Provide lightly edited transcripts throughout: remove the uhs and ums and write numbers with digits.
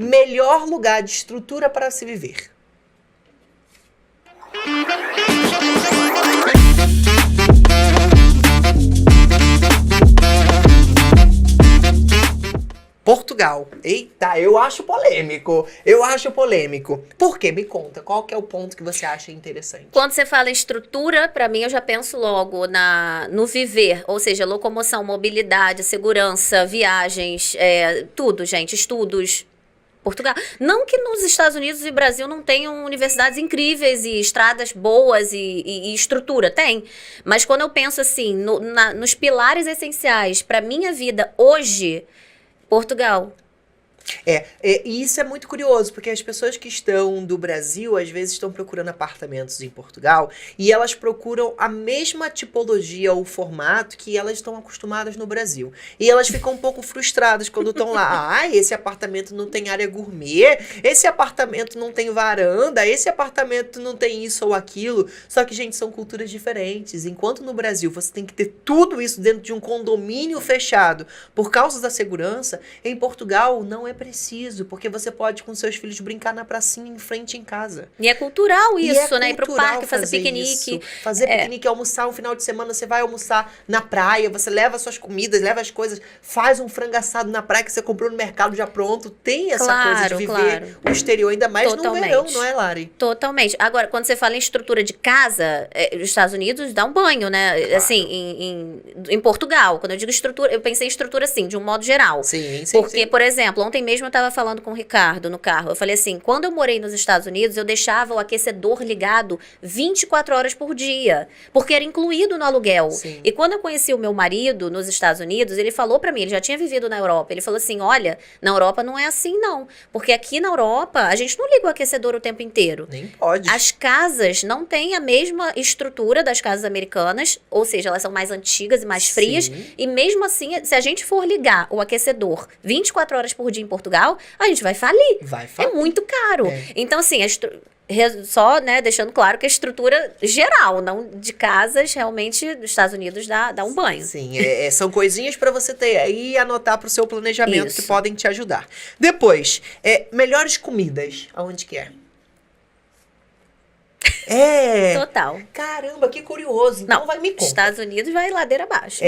melhor lugar de estrutura para se viver. Portugal. Eita, eu acho polêmico. Por quê? Me conta, qual que é o ponto que você acha interessante? Quando você fala em estrutura, para mim eu já penso logo no viver, ou seja, locomoção, mobilidade, segurança, viagens, tudo, gente, estudos. Portugal. Não que nos Estados Unidos e Brasil não tenham universidades incríveis e estradas boas e estrutura, tem. Mas quando eu penso assim, nos pilares essenciais para minha vida hoje, Portugal. E isso é muito curioso, porque as pessoas que estão do Brasil, às vezes estão procurando apartamentos em Portugal, e elas procuram a mesma tipologia ou formato que elas estão acostumadas no Brasil. E elas ficam um pouco frustradas quando estão lá. Esse apartamento não tem área gourmet, esse apartamento não tem varanda, esse apartamento não tem isso ou aquilo. Só que, gente, são culturas diferentes. Enquanto no Brasil você tem que ter tudo isso dentro de um condomínio fechado por causa da segurança, em Portugal não é preciso, porque você pode com seus filhos brincar na pracinha em frente em casa. E é cultural isso, né? Ir pro parque, fazer piquenique. Isso. Fazer piquenique, almoçar um final de semana, você vai almoçar na praia, você leva suas comidas, leva as coisas, faz um frango assado na praia que você comprou no mercado já pronto. Tem essa coisa de viver o exterior, ainda mais no verão, não é, Lari? Totalmente. Agora, quando você fala em estrutura de casa, os Estados Unidos dá um banho, né? Claro. Assim, em Portugal, quando eu digo estrutura, eu pensei em estrutura assim, de um modo geral. Sim. Porque, por exemplo, ontem mesmo eu estava falando com o Ricardo no carro. Eu falei assim, quando eu morei nos Estados Unidos, eu deixava o aquecedor ligado 24 horas por dia, porque era incluído no aluguel. Sim. E quando eu conheci o meu marido nos Estados Unidos, ele falou pra mim, ele já tinha vivido na Europa, ele falou assim, olha, na Europa não é assim não, porque aqui na Europa a gente não liga o aquecedor o tempo inteiro. Nem pode. As casas não têm a mesma estrutura das casas americanas, ou seja, elas são mais antigas e mais frias, e mesmo assim, se a gente for ligar o aquecedor 24 horas por dia em Portugal, a gente vai falir. É muito caro. Então, assim, só, né, deixando claro que a estrutura geral, não de casas, realmente, dos Estados Unidos dá um banho. Sim, são coisinhas para você ter aí e anotar pro seu planejamento que podem te ajudar. Depois, melhores comidas, aonde que é? Total. Caramba, que curioso. Então vai me contar. Estados Unidos vai ladeira abaixo.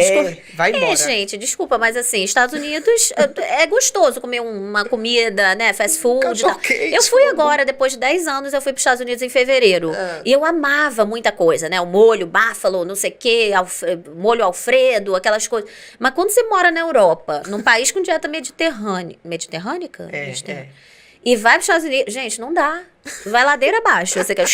Vai embora. Gente, desculpa, mas assim, Estados Unidos é gostoso comer uma comida, né, fast food. Eu fui agora, depois de 10 anos, eu fui para os Estados Unidos em fevereiro. E eu amava muita coisa, né? O molho buffalo, não sei o quê, molho Alfredo, aquelas coisas. Mas quando você mora na Europa, num país com dieta mediterrânica? E vai para os Estados Unidos, gente, não dá. Vai ladeira abaixo. Você quer...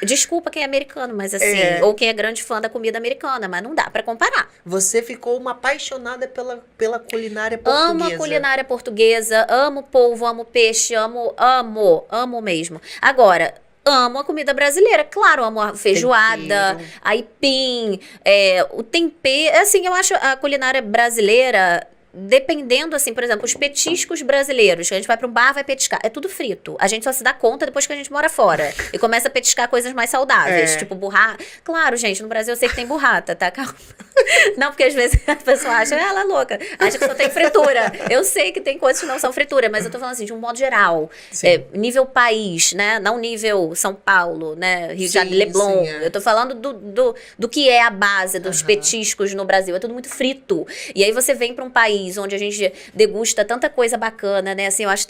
Desculpa quem é americano, mas assim, ou quem é grande fã da comida americana, mas não dá pra comparar. Você ficou uma apaixonada pela culinária portuguesa. Amo a culinária portuguesa, amo polvo, amo peixe, amo mesmo. Agora, amo a comida brasileira, claro, amo a feijoada, a aipim, o tempero, assim, eu acho a culinária brasileira... Dependendo, assim, por exemplo, os petiscos brasileiros, que a gente vai para um bar, vai petiscar, é tudo frito. A gente só se dá conta depois que a gente mora fora. E começa a petiscar coisas mais saudáveis, tipo burrata. Claro, gente, no Brasil eu sei que tem burrata, tá? Calma. Não, porque às vezes a pessoa acha, ela é louca, acha que só tem fritura. Eu sei que tem coisas que não são fritura, mas eu tô falando assim, de um modo geral. Nível país, né? Não nível São Paulo, né? Rio de Janeiro, Leblon. Eu tô falando do que é a base dos petiscos no Brasil. É tudo muito frito. E aí você vem para um país onde a gente degusta tanta coisa bacana, né? Assim, eu acho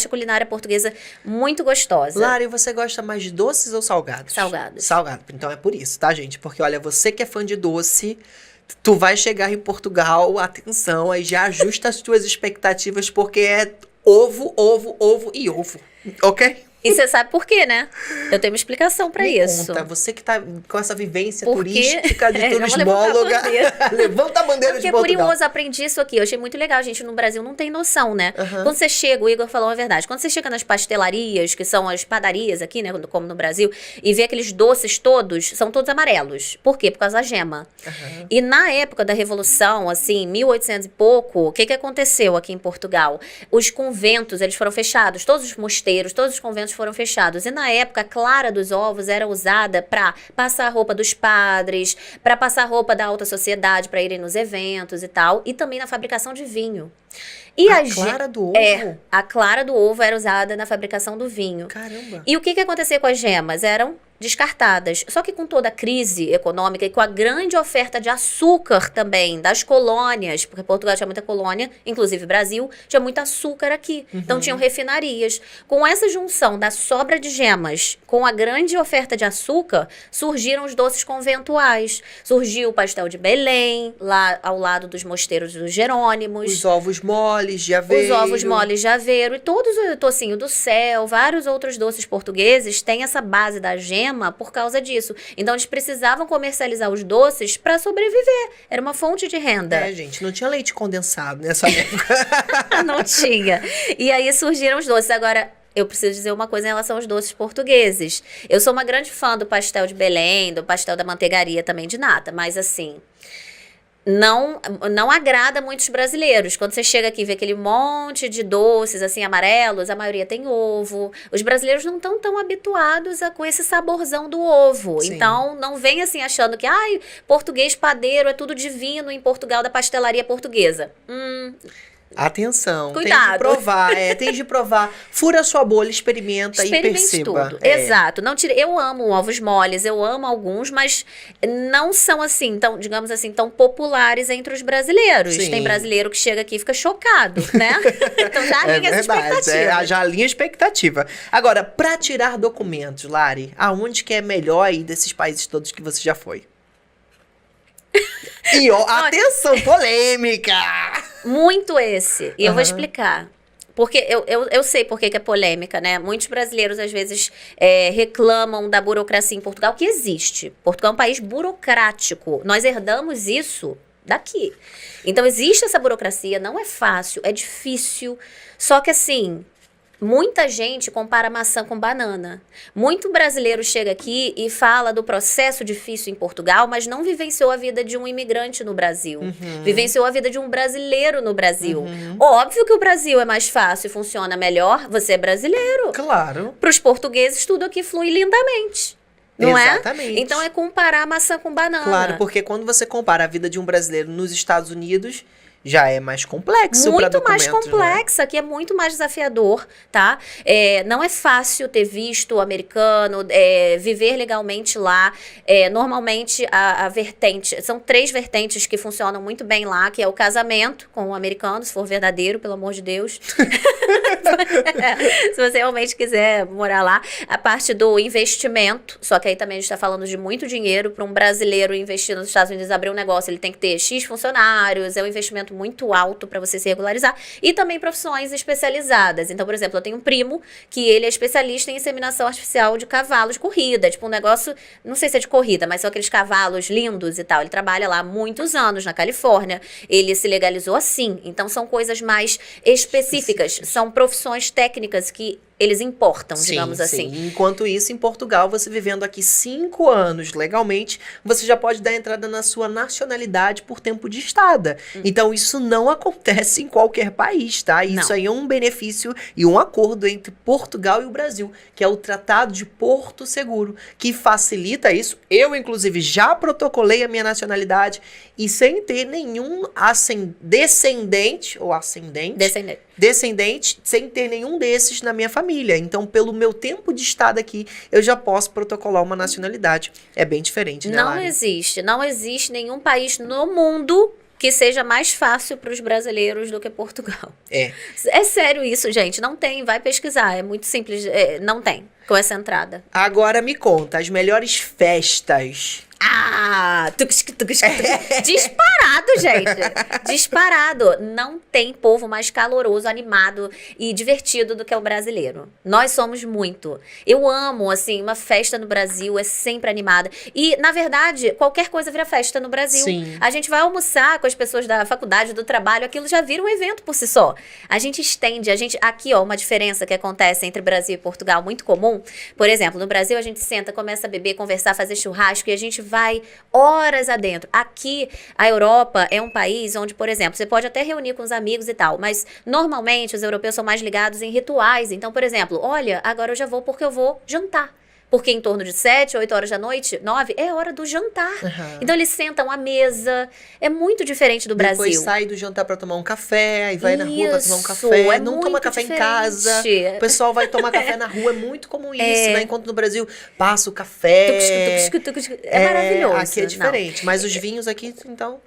a culinária portuguesa muito gostosa. Lari, você gosta mais de doces ou salgados? Salgados. Salgado. Então é por isso, tá, gente? Porque, olha, você que é fã de doce, tu vai chegar em Portugal, atenção, aí já ajusta as tuas expectativas, porque é ovo, ovo, ovo e ovo. Ok? E você sabe por quê, né? Eu tenho uma explicação pra isso. Conta, você que tá com essa vivência turística de turismóloga, levanta a bandeira de Portugal. Porque curioso, aprendi isso aqui. Eu achei muito legal, gente. No Brasil não tem noção, né? Quando você chega, o Igor falou a verdade, quando você chega nas pastelarias, que são as padarias aqui, né? Como no Brasil, e vê aqueles doces todos, são todos amarelos. Por quê? Por causa da gema. E na época da Revolução, assim, 1800 e pouco, o que aconteceu aqui em Portugal? Os conventos, eles foram fechados. Todos os mosteiros, todos os conventos foram fechados. E na época, a clara dos ovos era usada para passar a roupa dos padres, para passar a roupa da alta sociedade, para irem nos eventos e tal. E também na fabricação de vinho. E A clara do ovo? a clara do ovo era usada na fabricação do vinho. Caramba. E o que acontecia com as gemas? Eram descartadas. Só que com toda a crise econômica e com a grande oferta de açúcar também das colônias, porque Portugal tinha muita colônia, inclusive Brasil, tinha muito açúcar aqui. Então tinham refinarias. Com essa junção da sobra de gemas com a grande oferta de açúcar, surgiram os doces conventuais. Surgiu o pastel de Belém, lá ao lado dos mosteiros dos Jerônimos. Os ovos moles de aveiro. Os ovos moles de aveiro e todos o tocinho do céu, vários outros doces portugueses têm essa base da gema por causa disso. Então eles precisavam comercializar os doces para sobreviver. Era uma fonte de renda. É, gente, não tinha leite condensado nessa época. Não tinha. E aí surgiram os doces. Agora, eu preciso dizer uma coisa em relação aos doces portugueses. Eu sou uma grande fã do pastel de Belém, do pastel da manteigaria também de nata, mas assim, não agrada muitos brasileiros. Quando você chega aqui e vê aquele monte de doces assim amarelos, a maioria tem ovo. Os brasileiros não estão tão habituados com esse saborzão do ovo. Sim. Então, não vem assim achando que português padeiro é tudo divino em Portugal da pastelaria portuguesa. Atenção, Cuidado. tem de provar, tem de provar. Fura sua bolha, experimenta e Experimente perceba. tudo. Exato. Não tire. Eu amo ovos moles, eu amo alguns, mas não são assim, tão, digamos assim, tão populares entre os brasileiros. Sim. Tem brasileiro que chega aqui e fica chocado, né? Então já alinha essa expectativa. Já alinha a expectativa. Agora, pra tirar documentos, Lari, aonde que é melhor aí desses países todos que você já foi? E ó, atenção, polêmica! Muito esse. E eu vou explicar. Porque eu sei por que é polêmica, né? Muitos brasileiros, às vezes, reclamam da burocracia em Portugal, que existe. Portugal é um país burocrático. Nós herdamos isso daqui. Então, existe essa burocracia, não é fácil, é difícil. Só que, assim, muita gente compara maçã com banana. Muito brasileiro chega aqui e fala do processo difícil em Portugal, mas não vivenciou a vida de um imigrante no Brasil. Vivenciou a vida de um brasileiro no Brasil. Óbvio que o Brasil é mais fácil e funciona melhor. Você é brasileiro. Claro. Para os portugueses, tudo aqui flui lindamente. Não Exatamente. é? Então é comparar maçã com banana. Claro, porque quando você compara a vida de um brasileiro nos Estados Unidos, já é mais complexo para muito mais documentos, complexa, que é muito mais desafiador, tá? Não é fácil ter visto americano, viver legalmente lá. Normalmente, a vertente... São 3 vertentes que funcionam muito bem lá, que é o casamento com o americano, se for verdadeiro, pelo amor de Deus. Se você realmente quiser morar lá. A parte do investimento, só que aí também a gente está falando de muito dinheiro. Para um brasileiro investir nos Estados Unidos, abrir um negócio, ele tem que ter X funcionários, é um investimento muito alto para você se regularizar, e também profissões especializadas. Então, por exemplo, eu tenho um primo que ele é especialista em inseminação artificial de cavalos de corrida, tipo um negócio, não sei se é de corrida, mas são aqueles cavalos lindos e tal. Ele trabalha lá há muitos anos na Califórnia, ele se legalizou assim. Então, são coisas mais específicas, são profissões técnicas que eles importam, digamos assim. Sim. Enquanto isso, em Portugal, você vivendo aqui 5 anos legalmente, você já pode dar entrada na sua nacionalidade por tempo de estada. Então, isso não acontece em qualquer país, tá? Isso Não. aí é um benefício e um acordo entre Portugal e o Brasil, que é o Tratado de Porto Seguro, que facilita isso. Eu, inclusive, já protocolei a minha nacionalidade e sem ter nenhum descendente, sem ter nenhum desses na minha família. Então, pelo meu tempo de estada aqui, eu já posso protocolar uma nacionalidade. É bem diferente, né, Lari? Não existe nenhum país no mundo que seja mais fácil para os brasileiros do que Portugal. É sério isso, gente. Não tem, vai pesquisar. É muito simples. Não tem com essa entrada. Agora me conta, as melhores festas. Disparado, gente. Disparado. Não tem povo mais caloroso, animado e divertido do que o brasileiro. Nós somos muito. Eu amo, assim, uma festa no Brasil é sempre animada. E, na verdade, qualquer coisa vira festa no Brasil. Sim. A gente vai almoçar com as pessoas da faculdade, do trabalho, aquilo já vira um evento por si só. A gente estende, aqui, ó, uma diferença que acontece entre Brasil e Portugal muito comum. Por exemplo, no Brasil a gente senta, começa a beber, conversar, fazer churrasco e a gente vai horas adentro. Aqui, a Europa é um país onde, por exemplo, você pode até reunir com os amigos e tal, mas normalmente os europeus são mais ligados em rituais. Então, por exemplo, olha, agora eu já vou porque eu vou jantar. porque em torno de 7, 8 horas da noite, 9, é hora do jantar. Então eles sentam à mesa. É muito diferente do Brasil. Depois sai do jantar pra tomar um café, aí vai na rua pra tomar um café. Não toma café em casa. O pessoal vai tomar café na rua, é muito comum isso, né? Enquanto no Brasil passa o café. É maravilhoso. Aqui é diferente. Mas os vinhos aqui, então...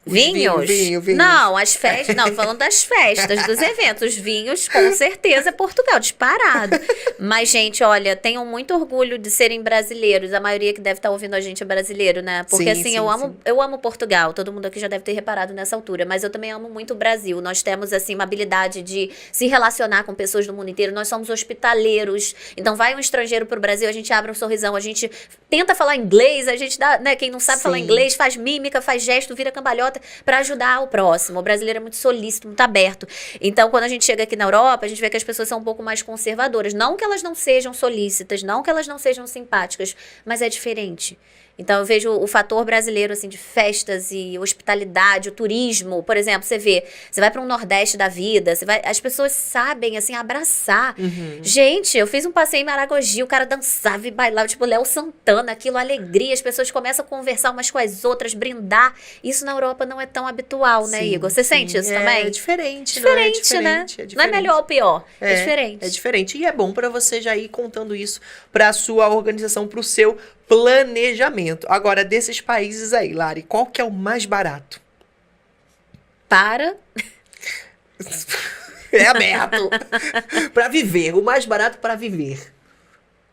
Vinhos? Vinhos. Não, as festas. Não, falando das festas, dos eventos. Os vinhos, com certeza, é Portugal, disparado. Mas, gente, olha, tenho muito orgulho de serem brasileiros. A maioria que deve estar ouvindo a gente é brasileiro, né? Porque, eu amo Portugal. Todo mundo aqui já deve ter reparado nessa altura. Mas eu também amo muito o Brasil. Nós temos, assim, uma habilidade de se relacionar com pessoas do mundo inteiro. Nós somos hospitaleiros. Então, vai um estrangeiro pro Brasil, a gente abre um sorrisão, a gente tenta falar inglês, a gente dá, né? Quem não sabe falar inglês, faz mímica, faz gesto, vira cambalhota para ajudar o próximo. O brasileiro é muito solícito, muito aberto. Então, quando a gente chega aqui na Europa, a gente vê que as pessoas são um pouco mais conservadoras. Não que elas não sejam solícitas, não que elas não sejam simpáticas, mas é diferente. Então, eu vejo o fator brasileiro, assim, de festas e hospitalidade, o turismo. Por exemplo, você vai para um Nordeste da vida, as pessoas sabem, assim, abraçar. Gente, eu fiz um passeio em Maragogi, o cara dançava e bailava, tipo, Léo Santana, aquilo, alegria. As pessoas começam a conversar umas com as outras, brindar. Isso na Europa não é tão habitual, né, Igor? Você sente isso também? É diferente, né? É diferente. Não é melhor ou pior, é diferente. É diferente. E é bom para você já ir contando isso para a sua organização, para o seu planejamento. Agora, desses países aí, Lari, qual que é o mais barato? É aberto. Para viver. O mais barato para viver.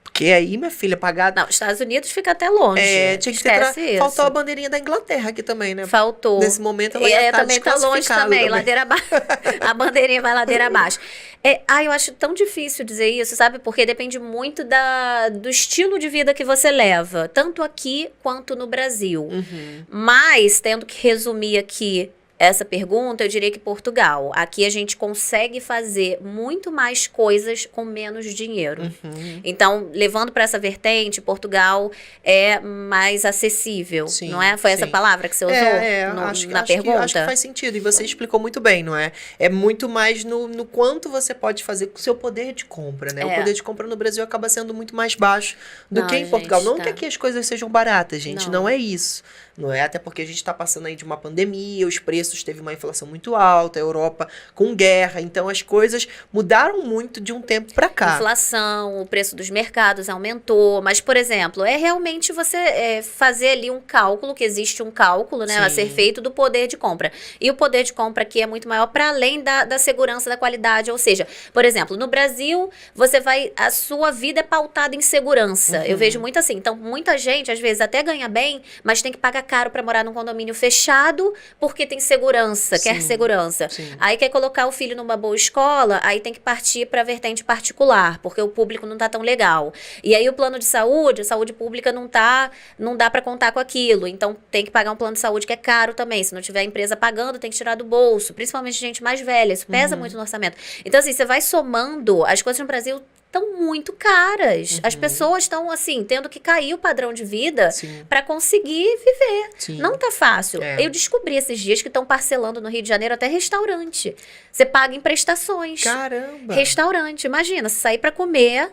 Porque aí, minha filha, pagar... Não, Estados Unidos fica até longe. Tinha que ter... Faltou a bandeirinha da Inglaterra aqui também, né? Faltou. Nesse momento ela ia também tá longe também. Ladeira abaixo. A bandeirinha vai ladeira abaixo. Eu acho tão difícil dizer isso, sabe? Porque depende muito do estilo de vida que você leva. Tanto aqui quanto no Brasil. Mas, tendo que resumir aqui essa pergunta, eu diria que Portugal. Aqui a gente consegue fazer muito mais coisas com menos dinheiro. Então, levando para essa vertente, Portugal é mais acessível, não é? Foi essa palavra que você usou na pergunta? Acho que faz sentido. E você explicou muito bem, não é? É muito mais no quanto você pode fazer com o seu poder de compra, né? O poder de compra no Brasil acaba sendo muito mais baixo do que em Portugal. Não que aqui as coisas sejam baratas, gente. Não é isso. Não é? Até porque a gente está passando aí de uma pandemia, os preços teve uma inflação muito alta, a Europa com guerra, então as coisas mudaram muito de um tempo para cá. Inflação, o preço dos mercados aumentou, mas, por exemplo, é realmente você fazer ali um cálculo, que existe um cálculo, né, a ser feito do poder de compra. E o poder de compra aqui é muito maior para além da segurança, da qualidade, ou seja, por exemplo, no Brasil, a sua vida é pautada em segurança. Eu vejo muito assim, então muita gente, às vezes, até ganha bem, mas tem que pagar caro para morar num condomínio fechado, porque tem segurança, quer segurança. Aí quer colocar o filho numa boa escola, aí tem que partir para a vertente particular, porque o público não tá tão legal. E aí o plano de saúde, a saúde pública não dá para contar com aquilo, então tem que pagar um plano de saúde que é caro também. Se não tiver a empresa pagando, tem que tirar do bolso, principalmente gente mais velha, isso pesa muito no orçamento. Então assim, você vai somando, as coisas no Brasil estão muito caras. As pessoas estão, assim, tendo que cair o padrão de vida para conseguir viver. Não tá fácil. Eu descobri esses dias que estão parcelando no Rio de Janeiro até restaurante. Você paga em prestações. Caramba! Restaurante. Imagina, você sair para comer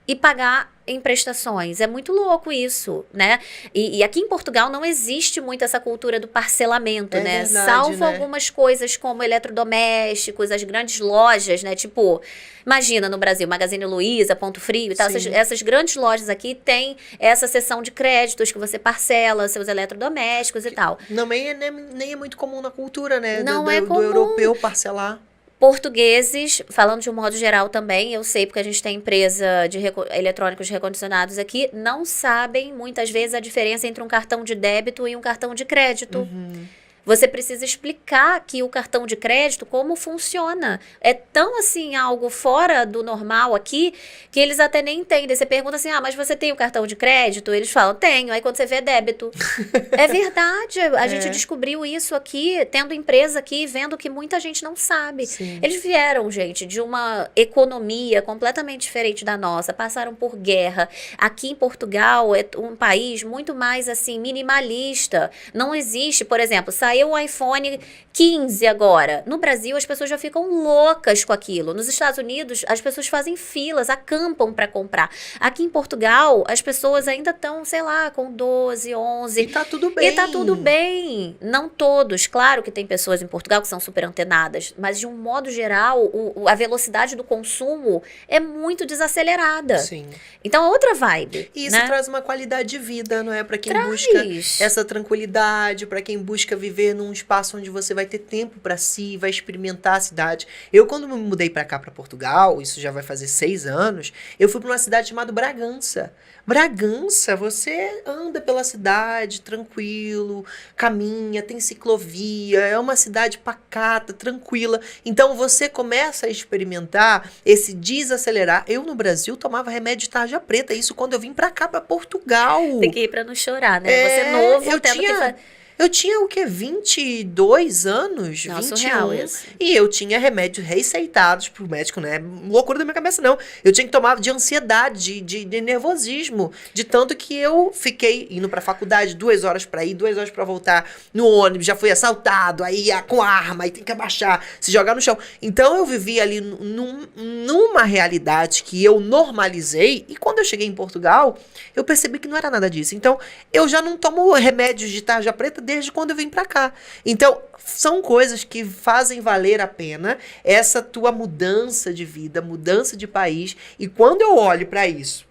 e pagar em prestações. É muito louco isso, né? E aqui em Portugal não existe muito essa cultura do parcelamento, né? Verdade, salvo né? algumas coisas como eletrodomésticos, as grandes lojas, né? Tipo, imagina no Brasil, Magazine Luiza, Ponto Frio e tal. Essas grandes lojas aqui têm essa seção de créditos que você parcela seus eletrodomésticos e tal. Nem é muito comum na cultura, né? Não é comum. Do europeu parcelar. Portugueses, falando de um modo geral também, eu sei porque a gente tem empresa de eletrônicos recondicionados aqui, não sabem muitas vezes a diferença entre um cartão de débito e um cartão de crédito. Você precisa explicar que o cartão de crédito, como funciona. É tão, assim, algo fora do normal aqui, que eles até nem entendem. Você pergunta assim, mas você tem o cartão de crédito? Eles falam, tenho. Aí quando você vê, é débito. É verdade. A gente descobriu isso aqui, tendo empresa aqui, vendo que muita gente não sabe. Eles vieram, gente, de uma economia completamente diferente da nossa. Passaram por guerra. Aqui em Portugal é um país muito mais, assim, minimalista. Não existe, por exemplo, saiu o iPhone 15 agora. No Brasil, as pessoas já ficam loucas com aquilo. Nos Estados Unidos, as pessoas fazem filas, acampam para comprar. Aqui em Portugal, as pessoas ainda estão, sei lá, com 12, 11. E tá tudo bem. E tá tudo bem. Não todos. Claro que tem pessoas em Portugal que são super antenadas, mas de um modo geral, a velocidade do consumo é muito desacelerada. Sim. Então é outra vibe. E isso né? traz uma qualidade de vida, não é? Para quem busca essa tranquilidade, para quem busca viver num espaço onde você vai ter tempo para si, vai experimentar a cidade. Eu, quando me mudei para cá, para Portugal, isso já vai fazer 6 anos, eu fui para uma cidade chamada Bragança. Bragança, você anda pela cidade tranquilo, caminha, tem ciclovia, é uma cidade pacata, tranquila. Então você começa a experimentar esse desacelerar. Eu no Brasil tomava remédio de tarja preta, isso quando eu vim pra cá, pra Portugal. Tem que ir pra não chorar, né? Você novo, eu tinha o quê? 22 anos? Nossa, 21. surreal isso. E eu tinha remédios receitados pro médico, né? Loucura da minha cabeça, não. Eu tinha que tomar de ansiedade, de nervosismo. De tanto que eu fiquei indo pra faculdade 2 horas pra ir, 2 horas pra voltar no ônibus. Já fui assaltado, aí com arma, aí tem que abaixar, se jogar no chão. Então eu vivi ali numa realidade que eu normalizei. E quando eu cheguei em Portugal, eu percebi que não era nada disso. Então eu já não tomo remédios de tarja preta desde quando eu vim pra cá. Então, são coisas que fazem valer a pena essa tua mudança de vida, mudança de país. E quando eu olho pra isso,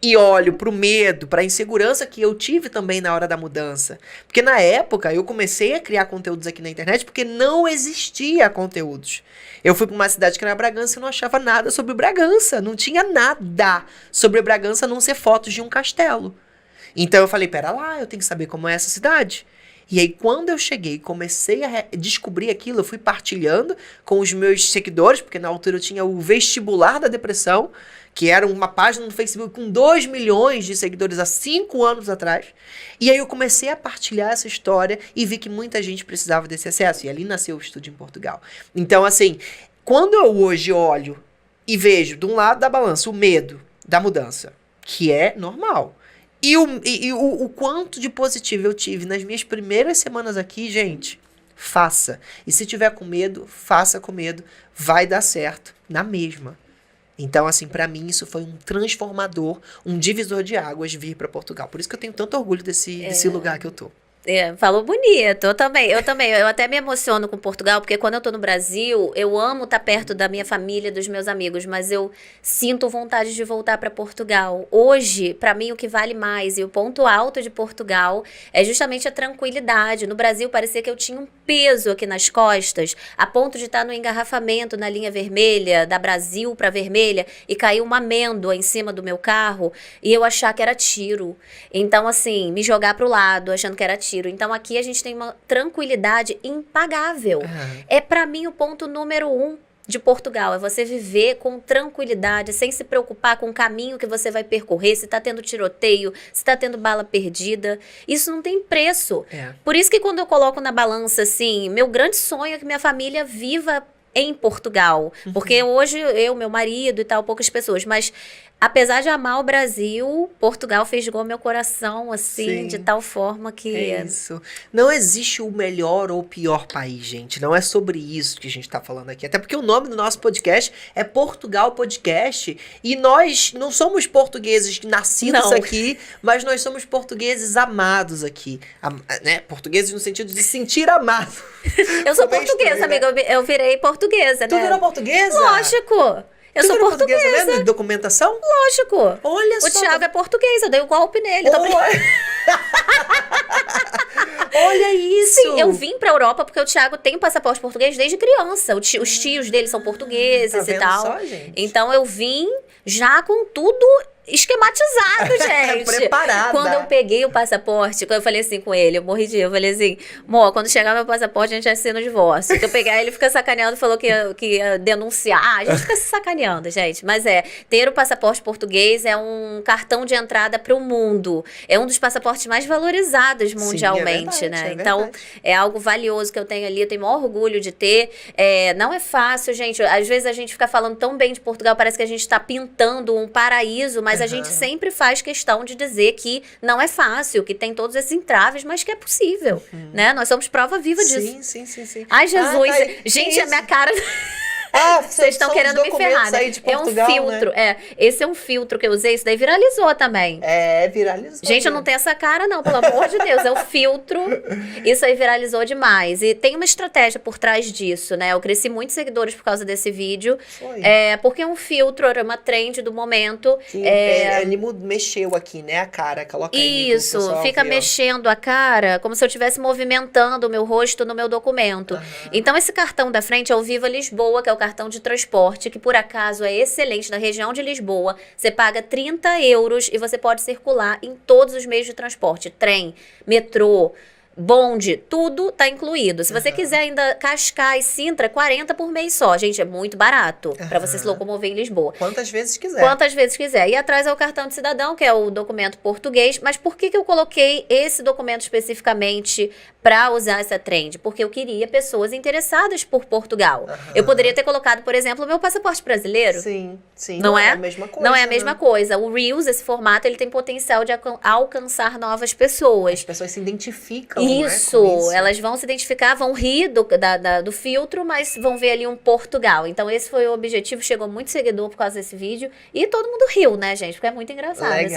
e olho pro medo, pra insegurança que eu tive também na hora da mudança. Porque na época, eu comecei a criar conteúdos aqui na internet porque não existia conteúdos. Eu fui pra uma cidade que era Bragança e não achava nada sobre Bragança. Não tinha nada sobre Bragança a não ser fotos de um castelo. Então eu falei, pera lá, eu tenho que saber como é essa cidade. E aí quando eu cheguei, comecei a descobrir aquilo, eu fui partilhando com os meus seguidores, porque na altura eu tinha o Vestibular da Depressão, que era uma página no Facebook com 2 milhões de seguidores há 5 anos atrás. E aí eu comecei a partilhar essa história e vi que muita gente precisava desse acesso. E ali nasceu o Estúdio em Portugal. Então assim, quando eu hoje olho e vejo de um lado da balança o medo da mudança, que é normal, e o quanto de positivo eu tive nas minhas primeiras semanas aqui, gente, faça. E se tiver com medo, faça com medo. Vai dar certo na mesma. Então, assim, pra mim isso foi um transformador, um divisor de águas vir pra Portugal. Por isso que eu tenho tanto orgulho desse lugar que eu tô. Falou bonito, eu também, eu até me emociono com Portugal, porque quando eu tô no Brasil, eu amo estar perto da minha família, dos meus amigos, mas eu sinto vontade de voltar para Portugal. Hoje, para mim, o que vale mais e o ponto alto de Portugal é justamente a tranquilidade. No Brasil, parecia que eu tinha um peso aqui nas costas, a ponto de estar no engarrafamento na linha vermelha, da Brasil para vermelha, e cair uma amêndoa em cima do meu carro, e eu achar que era tiro. Então, assim, me jogar pro lado, achando que era tiro. Então aqui a gente tem uma tranquilidade impagável. É pra mim o ponto número 1 de Portugal, é você viver com tranquilidade, sem se preocupar com o caminho que você vai percorrer, se tá tendo tiroteio, se tá tendo bala perdida. Isso não tem preço. Por isso que quando eu coloco na balança assim, meu grande sonho é que minha família viva em Portugal. Porque hoje eu, meu marido e tal, poucas pessoas, mas apesar de amar o Brasil, Portugal fisgou meu coração, assim, de tal forma que... É isso. Não existe o melhor ou o pior país, gente. Não é sobre isso que a gente tá falando aqui. Até porque o nome do nosso podcast é Portugal Podcast. E nós não somos portugueses nascidos aqui, mas nós somos portugueses amados aqui. Né? Portugueses no sentido de sentir amado. Eu sou portuguesa, amiga. Eu virei portuguesa, né? Tu virou portuguesa? Lógico. Eu sou portuguesa mesmo? De documentação? Lógico. Olha só. O Thiago é português, eu dei um golpe nele. Olha isso. Sim, eu vim pra Europa porque o Thiago tem passaporte português desde criança. Os tios dele são portugueses e tal. Só, gente? Então eu vim já com tudo esquematizado, gente. Preparada. Quando eu peguei o passaporte, quando eu falei assim com ele, eu morri de rir, eu falei assim, amor, quando chegar meu passaporte, a gente assina o divórcio. Que eu pegar ele fica sacaneando, falou que ia denunciar. A gente fica se sacaneando, gente. Mas ter o passaporte português é um cartão de entrada para o mundo. É um dos passaportes mais valorizados mundialmente, sim, é verdade, né? Então, é algo valioso que eu tenho ali, eu tenho o maior orgulho de ter. Não é fácil, gente. Às vezes a gente fica falando tão bem de Portugal, parece que a gente está pintando um paraíso, mas mas a gente sempre faz questão de dizer que não é fácil, que tem todos esses entraves, mas que é possível, né? Nós somos prova viva disso. Sim. Ai, Jesus. Tá, gente, a minha cara... Ah, Vocês estão querendo me ferrar, né? Aí de Portugal, é um filtro, né? Esse é um filtro que eu usei, isso daí viralizou também. Viralizou. Gente, eu não tenho essa cara não, pelo amor de Deus, é o filtro. Isso aí viralizou demais. E tem uma estratégia por trás disso, né? Eu cresci muitos seguidores por causa desse vídeo. Foi. Porque é um filtro, era uma trend do momento. Ele mexeu aqui, né? A cara, coloca aí. Isso, fica mexendo a cara como se eu estivesse movimentando o meu rosto no meu documento. Então, esse cartão da frente é o Viva Lisboa, que é o cartão de transporte, que por acaso é excelente na região de Lisboa. Você paga 30 euros e você pode circular em todos os meios de transporte. Trem, metrô, bonde, tudo tá incluído. Se você quiser ainda Cascais, Sintra, 40 por mês só. Gente, é muito barato para você se locomover em Lisboa. Quantas vezes quiser. Quantas vezes quiser. E atrás é o cartão de cidadão, que é o documento português. Mas por que eu coloquei esse documento especificamente para usar essa trend? Porque eu queria pessoas interessadas por Portugal. Eu poderia ter colocado, por exemplo, o meu passaporte brasileiro. Sim. Não é a mesma coisa. Não é a mesma coisa. O Reels, esse formato, ele tem potencial de alcançar novas pessoas. As pessoas se identificam. Isso, elas vão se identificar, vão rir do filtro, mas vão ver ali um Portugal. Então esse foi o objetivo, chegou muito seguidor por causa desse vídeo e todo mundo riu, né, gente? Porque é muito engraçado esse